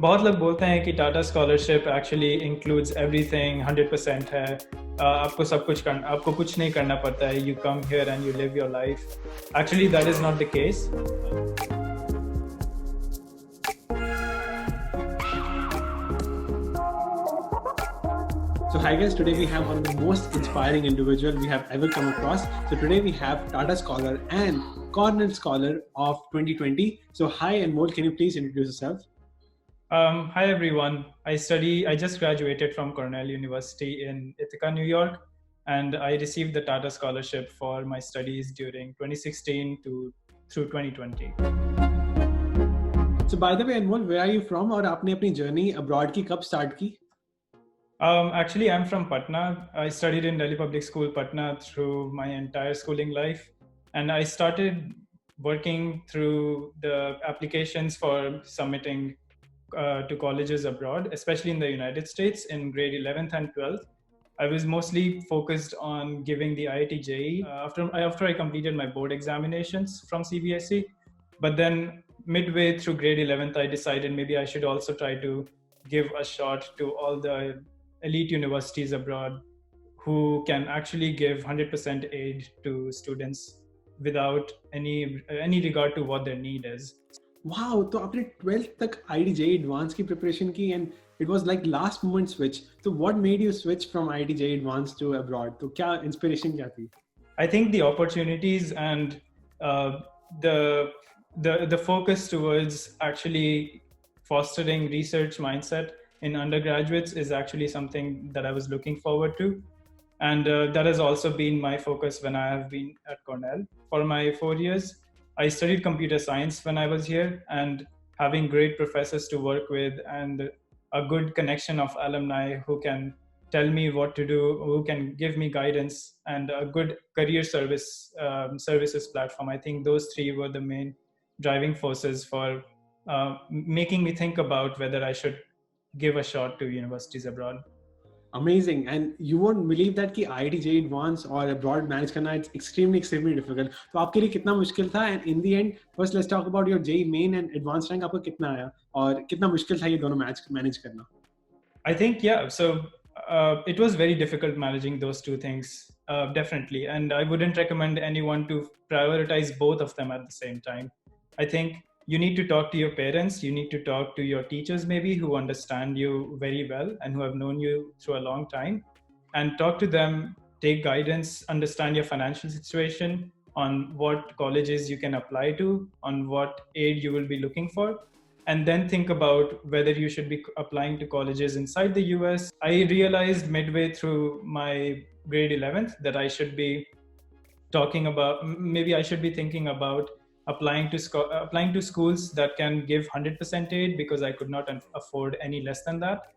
बहुत लोग बोलते हैं कि Tata scholarship actually includes everything 100% है। आपको कुछ नहीं करना पड़ता है, you come here and you live your life. Actually that is not the case. So hi guys, today we have one of the most inspiring individual we have ever come across. So today we have Tata Scholar and Cornell Scholar of 2020. So hi Anmol, can you please introduce yourself? Hi everyone. I just graduated from Cornell University in Ithaca, New York, and I received the Tata Scholarship for my studies during 2016 through 2020. So by the way Anmol, where are you from और आपने अपनी journey abroad की कब start की? Actually, I'm from Patna. I studied in Delhi Public School, Patna, through my entire schooling life. And I started working through the applications for submitting to colleges abroad, especially in the United States in grade 11th and 12th. I was mostly focused on giving the IIT-JEE after I completed my board examinations from CBSE. But then midway through grade 11th, I decided maybe I should also try to give a shot to all the elite universities abroad who can actually give 100% aid to students without any regard to what their need is. Wow, तो आपने 12th तक IIT-JEE Advanced की preparation की and it was like last moment switch. So what made you switch from IIT-JEE Advanced to abroad? तो क्या inspiration क्या थी? I think the opportunities and the focus towards actually fostering research mindset in undergraduates is actually something that I was looking forward to. And that has also been my focus when I have been at Cornell. For my 4 years, I studied computer science when I was here, and having great professors to work with and a good connection of alumni who can tell me what to do, who can give me guidance, and a good career services platform. I think those three were the main driving forces for making me think about whether I should give a shot to universities abroad. Amazing. And you won't believe that कि IIT-JEE Advanced और abroad manage करना it's extremely difficult. तो आपके लिए कितना मुश्किल था? And in the end, first let's talk about your JEE main and advanced rank. आपको कितना आया और कितना मुश्किल था ये दोनों manage करना? I think so it was very difficult managing those two things, definitely, and I wouldn't recommend anyone to prioritize both of them at the same time. I think you need to talk to your parents, you need to talk to your teachers maybe who understand you very well and who have known you through a long time, and talk to them, take guidance, understand your financial situation, on what colleges you can apply to, on what aid you will be looking for, and then think about whether you should be applying to colleges inside the US. I realized midway through my grade 11th that I should be thinking about applying to schools that can give 100% aid, because I could not afford any less than that.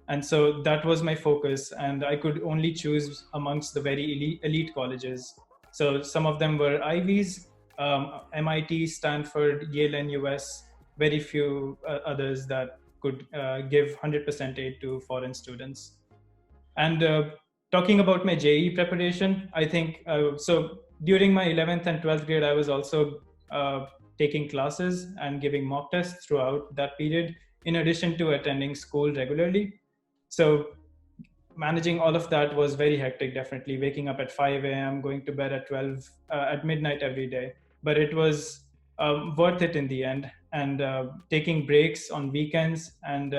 And so that was my focus, and I could only choose amongst the very elite colleges. So some of them were Ivies, MIT, Stanford, Yale, and US. Very few others that could give 100% aid to foreign students. And talking about my JEE preparation, I think so during my 11th and 12th grade, I was also taking classes and giving mock tests throughout that period, in addition to attending school regularly. So managing all of that was very hectic, definitely, waking up at 5 a.m., going to bed at midnight every day. But it was worth it in the end, and taking breaks on weekends and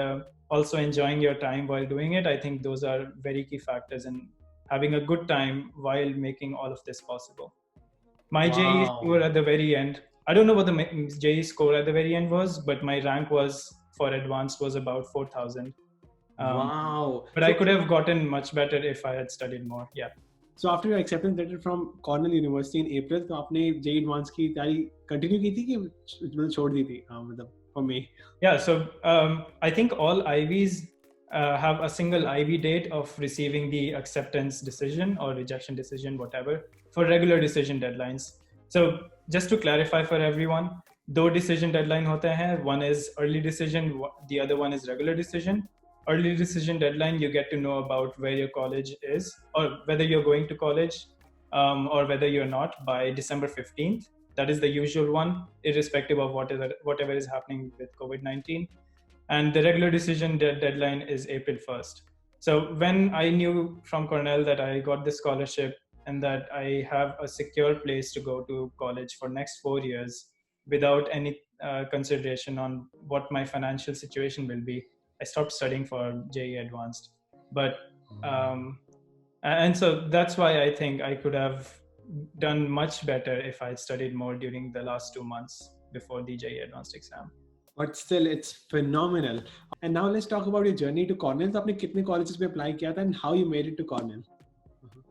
also enjoying your time while doing it. I think those are very key factors in having a good time while making all of this possible. My JEE score at the very end, I don't know what the JEE score at the very end was, but my rank for advanced was about 4,000. Wow. But I could have gotten much better if I had studied more. Yeah. So after your acceptance letter from Cornell University in April, तो आपने JEE Advanced की तैयारी continue की थी कि मतलब छोड़ दी थी? मतलब for me. Yeah. So I think all Ivies have a single Ivy date of receiving the acceptance decision or rejection decision, whatever, for regular decision deadlines. So just to clarify for everyone, दो decision deadline होते हैं. One is early decision, the other one is regular decision. Early decision deadline, you get to know about where your college is, or whether you're going to college, or whether you're not, by December 15th. That is the usual one, irrespective of whatever is happening with COVID-19. and the regular decision deadline is April 1st. So when I knew from Cornell that I got the scholarship and that I have a secure place to go to college for next 4 years without any consideration on what my financial situation will be, I stopped studying for JEE Advanced. But and so that's why I think I could have done much better if I studied more during the last 2 months before the JEE Advanced exam. But still, it's phenomenal. And now let's talk about your journey to Cornell. तो आपने कितने colleges में apply किया था and how you made it to Cornell?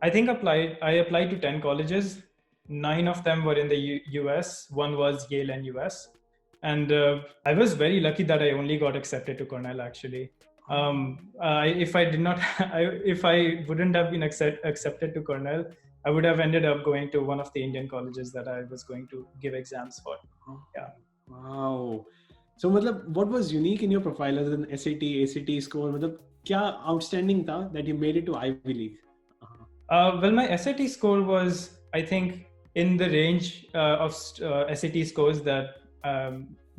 I think I applied to 10 colleges. 9 of them were in the US. One was Yale and US. And I was very lucky that I only got accepted to Cornell, actually. If I did not, if I wouldn't have been accepted to Cornell, I would have ended up going to one of the Indian colleges that I was going to give exams for. Yeah. Wow. So, मतलब, what was unique in your profile other than SAT, ACT score? मतलब, क्या outstanding था that you made it to Ivy League? Well, my SAT score was, I think, in the range of SAT scores that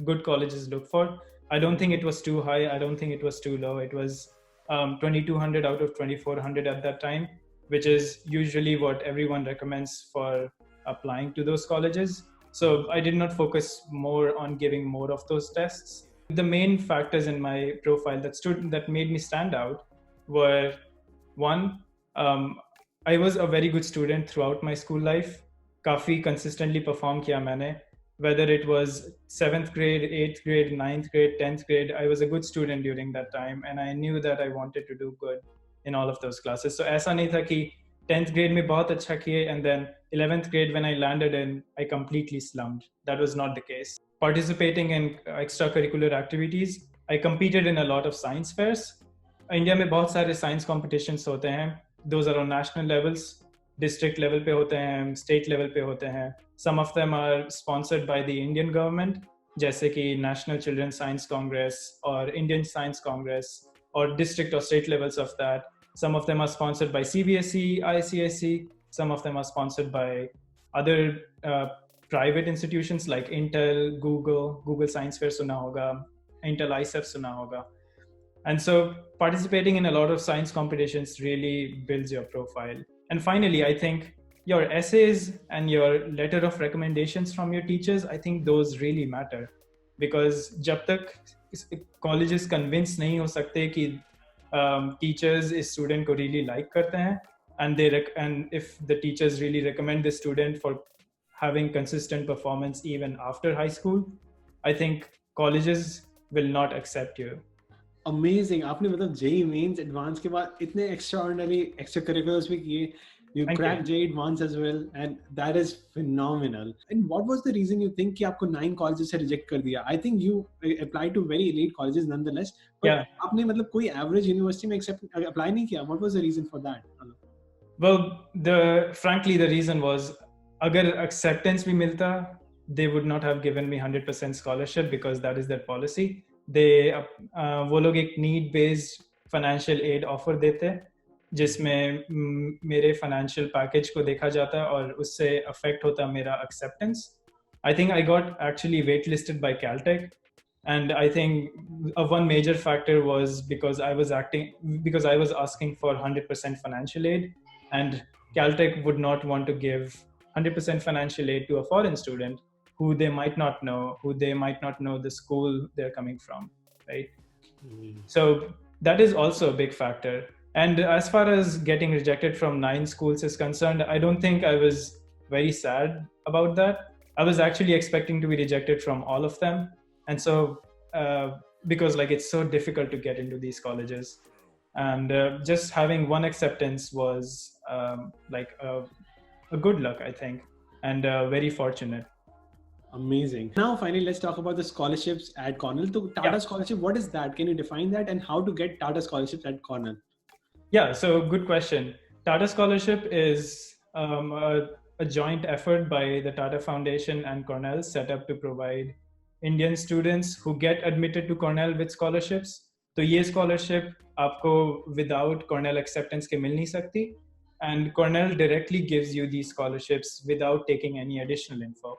good colleges look for. I don't think it was too high. I don't think it was too low. It was 2200 out of 2400 at that time, which is usually what everyone recommends for applying to those colleges. So I did not focus more on giving more of those tests. The main factors in my profile that made me stand out were, one, I was a very good student throughout my school life. Kafi consistently perform kiya maine. Whether it was 7th grade, 8th grade, 9th grade, 10th grade, I was a good student during that time, and I knew that I wanted to do good in all of those classes. So ऐसा नहीं था कि 10th grade में बहुत अच्छा किए and then 11th grade when I landed in, I completely slumped. That was not the case. Participating in extracurricular activities, I competed in a lot of science fairs. India में बहुत सारे science competitions होते हैं. Those are on national levels, district level पे होते हैं, state level पे होते हैं. Some of them are sponsored by the Indian government, जैसे कि National Children's Science Congress or Indian Science Congress or district or state levels of that. Some of them are sponsored by CBSE, ICSE. Some of them are sponsored by other private institutions like Intel, Google Science Fair suna hoga, Intel ICEF suna hoga. And so participating in a lot of science competitions really builds your profile. And finally, I think your essays and your letter of recommendations from your teachers, I think those really matter. Because jab tak colleges convince nahi ho sakte ki teachers is student ko really like karte hain, and if the teachers really recommend the student for having consistent performance even after high school, I think colleges will not accept you. Amazing. आपने मतलब JEE Mains Advanced के बाद इतने extraordinary extracurriculars भी किए. You cracked JEE Advanced as well, and that is phenomenal. And what was the reason you think कि आपको 9 colleges से reject कर दिया? I think you applied to very elite colleges nonetheless. But Yeah. आपने मतलब कोई average university में apply नहीं किया? What was the reason for that? Well, frankly, the reason was, अगर acceptance भी मिलता, they would not have given me 100% scholarship because that is their policy. वो लोग एक need based financial aid offer देते, जिसमें मेरे financial package को देखा जाता और उससे affect होता मेरा acceptance. I think I got actually waitlisted by Caltech, and I think one major factor was because I was asking for 100% financial aid, and Caltech would not want to give 100% financial aid to a foreign student who they might not know the school they're coming from, right? So that is also a big factor. And as far as getting rejected from 9 schools is concerned, I don't think I was very sad about that. I was actually expecting to be rejected from all of them. And so, because like it's so difficult to get into these colleges, and just having one acceptance was like a good luck, I think, and very fortunate. Amazing. Now, finally, let's talk about the scholarships at Cornell. So, Tata Scholarship, what is that? Can you define that, and how to get Tata Scholarships at Cornell? Yeah, so good question. Tata Scholarship is a joint effort by the Tata Foundation and Cornell, set up to provide Indian students who get admitted to Cornell with scholarships. So, ये scholarship आपको without Cornell acceptance के मिल नहीं सकती, and Cornell directly gives you these scholarships without taking any additional info.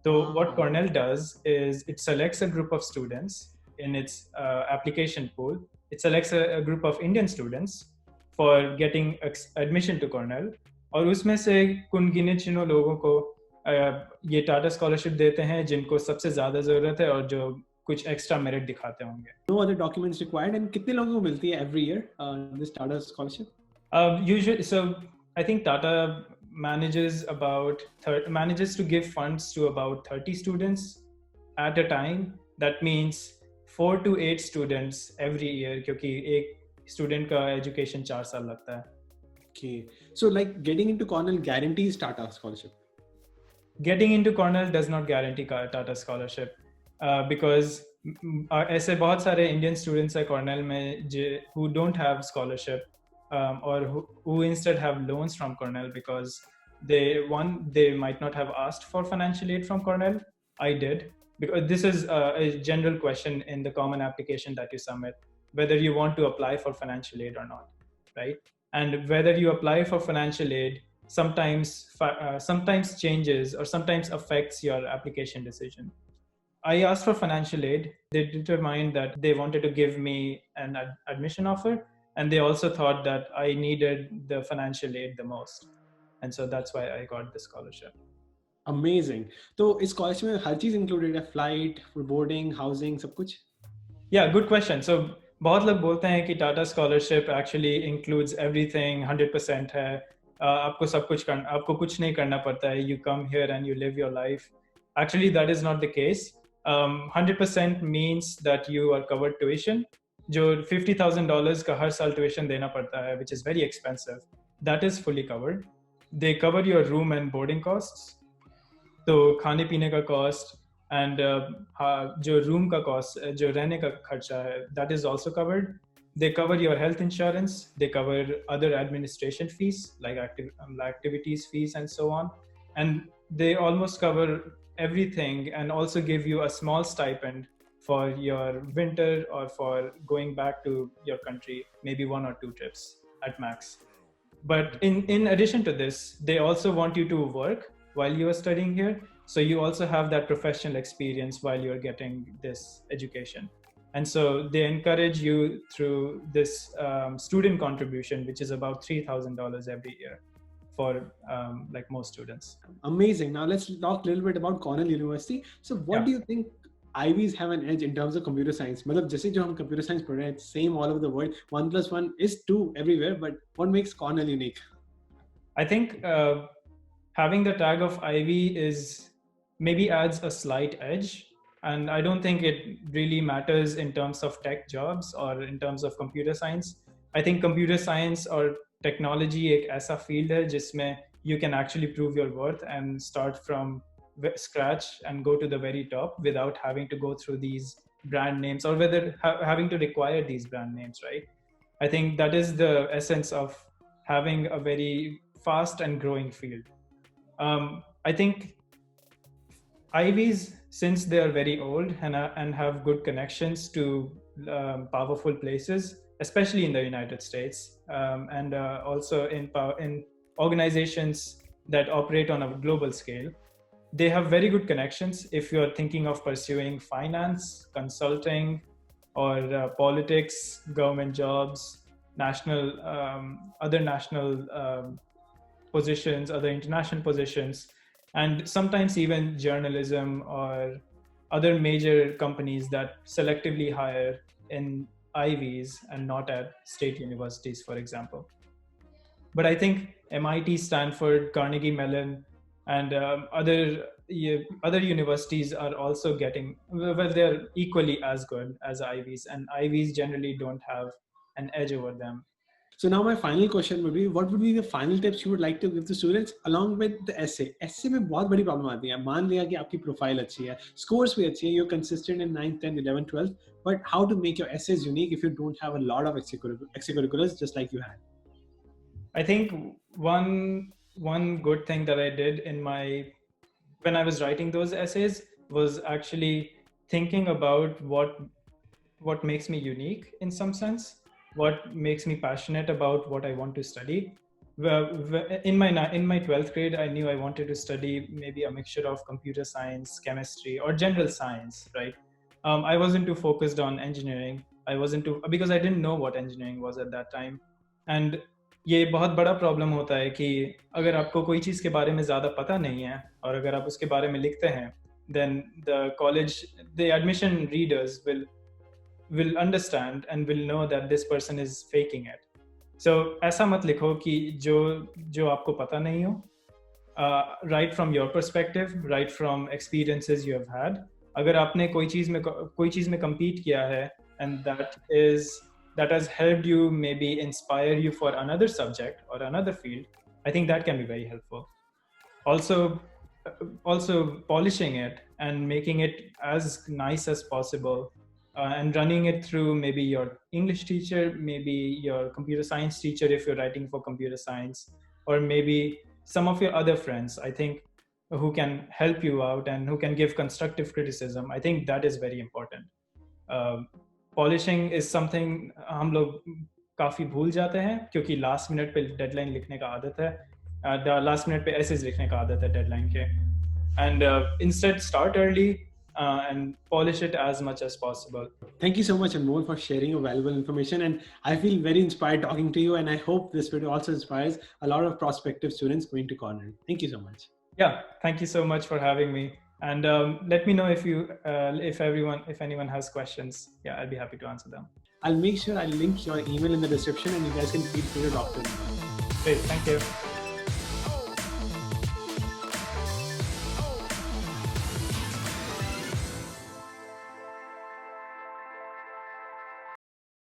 So what Cornell does is it selects a group of students in its application pool, it selects a group of Indian students for getting admission to Cornell. और उसमें से कुछ गिने चुने लोगों को ये Tata scholarship देते हैं जिनको सबसे ज़्यादा ज़रूरत है और जो कुछ एक्स्ट्रा मेरिट दिखाते होंगे. No other documents required, and कितने लोगों को मिलती है every year this Tata scholarship? Usually, so I think Tata manages to give funds to about 30 students at a time. That means 4 to 8 students every year, क्योंकि एक student का education 4 साल लगता है. Okay, so like getting into Cornell guarantees Tata scholarship. Getting into Cornell does not guarantee Tata scholarship because ऐसे बहुत सारे Indian students हैं Cornell में who don't have scholarship or who instead have loans from Cornell because they might not have asked for financial aid from Cornell. I did, because this is a general question in the common application that you submit, whether you want to apply for financial aid or not, right? And whether you apply for financial aid sometimes changes or sometimes affects your application decision. I asked for financial aid. They determined that they wanted to give me an admission offer, and they also thought that I needed the financial aid the most. And so that's why I got the scholarship. Amazing. So is scholarship में हर चीज included है, flight, boarding, housing, सब कुछ? Yeah, good question. So बहुत लोग बोलते हैं कि Tata scholarship actually includes everything, 100% है. आपको सब कुछ आपको कुछ नहीं करना पड़ता है. You come here and you live your life. Actually, that is not the case. 100% means that you are covered tuition. जो $50,000 का हर साल tuition देना पड़ता है, which is very expensive. That is fully covered. They cover your room and boarding costs. तो खाने पीने का cost and जो room का cost, जो रहने का खर्चा है, that is also covered. They cover your health insurance. They cover other administration fees like activities fees and so on. And they almost cover everything and also give you a small stipend for your winter or for going back to your country, maybe 1 or 2 trips at max. But in addition to this, they also want you to work while you are studying here. So you also have that professional experience while you're getting this education. And so they encourage you through this student contribution, which is about $3,000 every year for like most students. Amazing. Now let's talk a little bit about Cornell University. So what do you think IVs have an edge in terms of computer science? मतलब जैसे जो हम computer science पढ़ रहे हैं, same all over the world. 1 + 1 is 2 everywhere. But what makes Cornell unique? I think having the tag of Ivy maybe adds a slight edge. And I don't think it really matters in terms of tech jobs or in terms of computer science. I think computer science or technology एक ऐसा field है जिसमें you can actually prove your worth and start from scratch and go to the very top without having to go through these brand names or whether having to require these brand names, right? I think that is the essence of having a very fast and growing field. I think Ivies, since they are very old and have good connections to powerful places, especially in the United States, and also in organizations that operate on a global scale, they have very good connections. If you're thinking of pursuing finance, consulting, or politics, government jobs, other national positions, other international positions, and sometimes even journalism or other major companies that selectively hire in Ivies and not at state universities, for example. But I think MIT, Stanford, Carnegie Mellon, and other universities are also getting, well, they're equally as good as Ivies, and Ivies generally don't have an edge over them. So now my final question would be, what would be the final tips you would like to give to students along with the essay? Essay में बहुत बड़ी problem आती है. मान लिया कि आपकी profile अच्छी है, scores भी अच्छी है, you're consistent in 9th, 10th, 11th, 12th, but how to make your essays unique if you don't have a lot of extracurriculars just like you had? I think one good thing that I did when I was writing those essays was actually thinking about what makes me unique in some sense. What makes me passionate about what I want to study. In my 12th grade, I knew I wanted to study maybe a mixture of computer science, chemistry, or general science, right? I wasn't too focused on engineering. Because I didn't know what engineering was at that time. And ये बहुत बड़ा problem होता है कि अगर आपको कोई चीज़ के बारे में ज़्यादा पता नहीं है और अगर आप उसके बारे में लिखते हैं, then the admission readers will understand and will know that this person is faking it. So ऐसा मत लिखो कि जो आपको पता नहीं हो. Write from your perspective, write from experiences you have had. अगर आपने कोई चीज़ में compete किया है and that has helped you maybe inspire you for another subject or another field, I think that can be very helpful. Also polishing it and making it as nice as possible, and running it through maybe your English teacher, maybe your computer science teacher if you're writing for computer science, or maybe some of your other friends, I think, who can help you out and who can give constructive criticism. I think that is very important. Polishing is something हम लोग काफ़ी भूल जाते हैं क्योंकि last minute पे deadline लिखने का आदत है, लास्ट मिनट पे एसेज लिखने का आदत है डेडलाइन के. And instead start early and polish it as much as possible. Thank you so much, Anmol, for sharing your valuable information. And I feel very inspired talking to you. And I hope this video also inspires a lot of prospective students going to Cornell. Thank you so much. Yeah, thank you so much for having me. And let me know if anyone has questions. Yeah, I'll be happy to answer them. I'll make sure I'll link your email in the description and you guys can feel free to talk to me. Great, thank you.